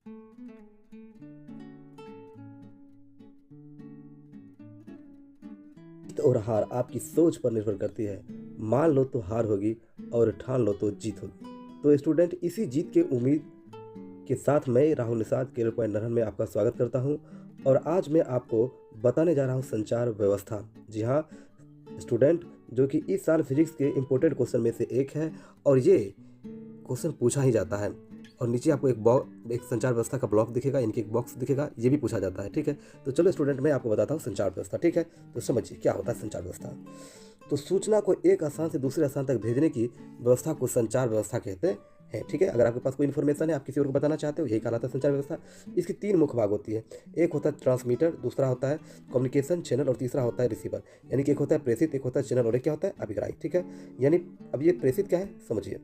जीत और हार आपकी सोच पर निर्भर करती है। मान लो तो हार होगी और ठान लो तो जीत होगी। तो स्टूडेंट, इसी जीत के उम्मीद के साथ मैं राहुल निषाद केरल पॉइंट नरहन में आपका स्वागत करता हूं। और आज मैं आपको बताने जा रहा हूं संचार व्यवस्था। जी हाँ स्टूडेंट, जो कि इस साल फिजिक्स के इम्पोर्टेंट क्वेश्चन में से एक है और ये क्वेश्चन पूछा ही जाता है। और नीचे आपको एक संचार व्यवस्था का ब्लॉक दिखेगा, यानी कि एक बॉक्स दिखेगा, ये भी पूछा जाता है। ठीक है, तो चलो स्टूडेंट, मैं आपको बताता हूँ संचार व्यवस्था। ठीक है, तो समझिए क्या होता है संचार व्यवस्था। तो सूचना को एक स्थान से दूसरे स्थान तक भेजने की व्यवस्था को संचार व्यवस्था कहते हैं। ठीक है, अगर आपके पास कोई इन्फॉर्मेशन है, आप किसी और को बताना चाहते हो, यही कहलाता है संचार व्यवस्था। इसकी तीन मुख्य भाग होती है। एक होता है ट्रांसमीटर, दूसरा होता है कम्युनिकेशन चैनल और तीसरा होता है रिसीवर। यानी कि एक होता है प्रेषित, एक होता है चैनल और एक क्या होता है अभिग्राही। ठीक है, यानी अब ये प्रेषित क्या है समझिए।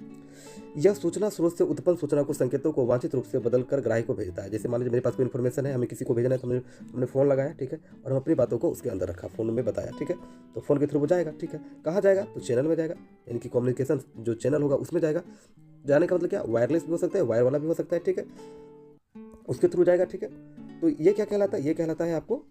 यह सूचना स्रोत से उत्पन्न सूचना को संकेतों को वांछित रूप से बदलकर ग्राहक को भेजता है। जैसे मान लीजिए मेरे पास कोई इन्फॉर्मेशन है, हमें किसी को भेजना है, तो हमने फ़ोन लगाया। ठीक है, और हम अपनी बातों को उसके अंदर रखा, फ़ोन में बताया। ठीक है, तो फ़ोन के थ्रू वो जाएगा। ठीक है, कहाँ जाएगा, तो चैनल में जाएगा, यानी कि कम्युनिकेशन जो चैनल होगा उसमें जाएगा। जाने का मतलब क्या, वायरलेस भी हो सकता है, वायर वाला भी हो सकता है। ठीक है, उसके थ्रू जाएगा। ठीक है, तो ये क्या कहलाता है, ये कहलाता है आपको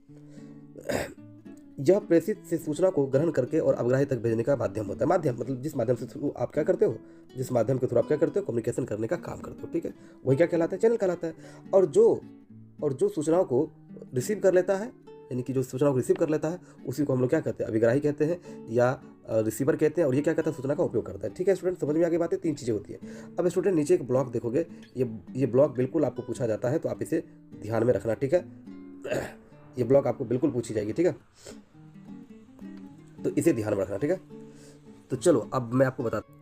यह प्रेषित से सूचना को ग्रहण करके और अवग्राही तक भेजने का माध्यम होता है। माध्यम मतलब जिस माध्यम से थ्रू आप क्या करते हो, जिस माध्यम के थ्रू आप क्या करते हो, कम्युनिकेशन करने का काम करते हो। ठीक है, वही क्या कहलाता है, चैनल कहलाता है। और जो सूचनाओं को रिसीव कर लेता है, यानी कि जो सूचनाओं को रिसीव कर लेता है, उसी को हम लोग क्या कहते हैं, अभिग्राही कहते हैं या रिसीवर कहते हैं। और ये क्या कहता है, सूचना का उपयोग करता है। ठीक है स्टूडेंट, समझ में आगे बातें, तीन चीज़ें होती है। अब स्टूडेंट नीचे एक ब्लॉक देखोगे, ये ब्लॉक बिल्कुल आपको पूछा जाता है, तो आप इसे ध्यान में रखना। ठीक है, ये ब्लॉक आपको बिल्कुल पूछी जाएगी। ठीक है, तो इसे ध्यान में रखना। ठीक है, तो चलो अब मैं आपको बताता।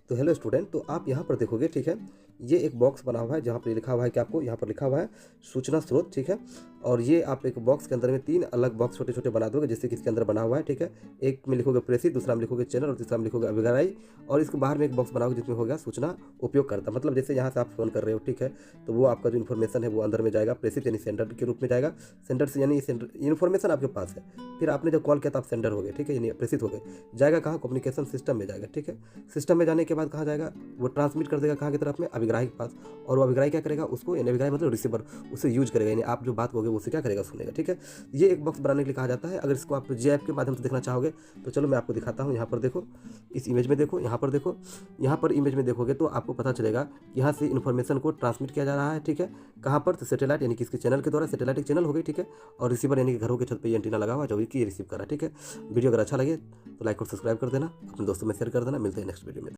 तो हेलो स्टूडेंट, तो आप यहाँ पर देखोगे। ठीक है, ये एक बॉक्स बना हुआ है जहाँ पर लिखा हुआ है कि आपको यहाँ पर लिखा हुआ है सूचना स्रोत। ठीक है, और ये आप एक बॉक्स के अंदर में तीन अलग बॉक्स छोटे छोटे बना दोगे, जैसे कि इसके अंदर बना हुआ है। ठीक है, एक में लिखोगे प्रेषित, दूसरा में लिखोगे चैनल और तीसरा में लिखोगे अभिग्राही। और इसके बाहर में एक बॉक्स बनाओगे जिसमें होगा सूचना उपयोगकर्ता। मतलब जैसे यहाँ से आप फोन कर रहे हो, ठीक है, तो वो आपका जो इन्फॉर्मेशन है वो अंदर में जाएगा, प्रेषित यानी सेंडर के रूप में जाएगा। सेंडर से यानी इन्फॉर्मेशन आपके पास है, फिर आपने जब कॉल किया तो आप सेंडर हो गए। ठीक है, यानी प्रेषित हो गए, जाएगा कहाँ, कम्युनिकेशन सिस्टम में जाएगा। ठीक है, सिस्टम में जाने के बाद कहाँ जाएगा, वो ट्रांसमिट कर देगा कहाँ की तरफ में, अभिग्राही के पास। और वो अभिग्राही क्या करेगा, उसको यानी अभिग्राही मतलब रिसीवर, उसे यूज करेगा, यानी आप जो बात करोगे वो उसे क्या करेगा, सुनेगा। ठीक है, ये एक बॉक्स बनाने के लिए कहा जाता है। अगर इसको आप जीआईएफ के माध्यम से देखना चाहोगे तो चलो मैं आपको दिखाता हूँ। यहाँ पर देखो, इस इमेज में देखो, यहाँ पर देखो, यहाँ पर इमेज में देखोगे तो आपको पता चलेगा कि यहाँ से इन्फॉर्मेशन को ट्रांसमिट किया जा रहा है। ठीक है, कहाँ पर, तो सैटेलाइट यानी कि इसके चैनल के द्वारा, सैटेलाइट एक चैनल हो गई। ठीक है, और रिसीवर यानी कि घरों के छत पर एंटीना लगा हुआ जो कि ये रिसीव कर रहा है। ठीक है, वीडियो अगर अच्छा लगे तो लाइक और सब्सक्राइब कर देना, अपने दोस्तों में शेयर कर देना। मिलते हैं नेक्स्ट वीडियो में।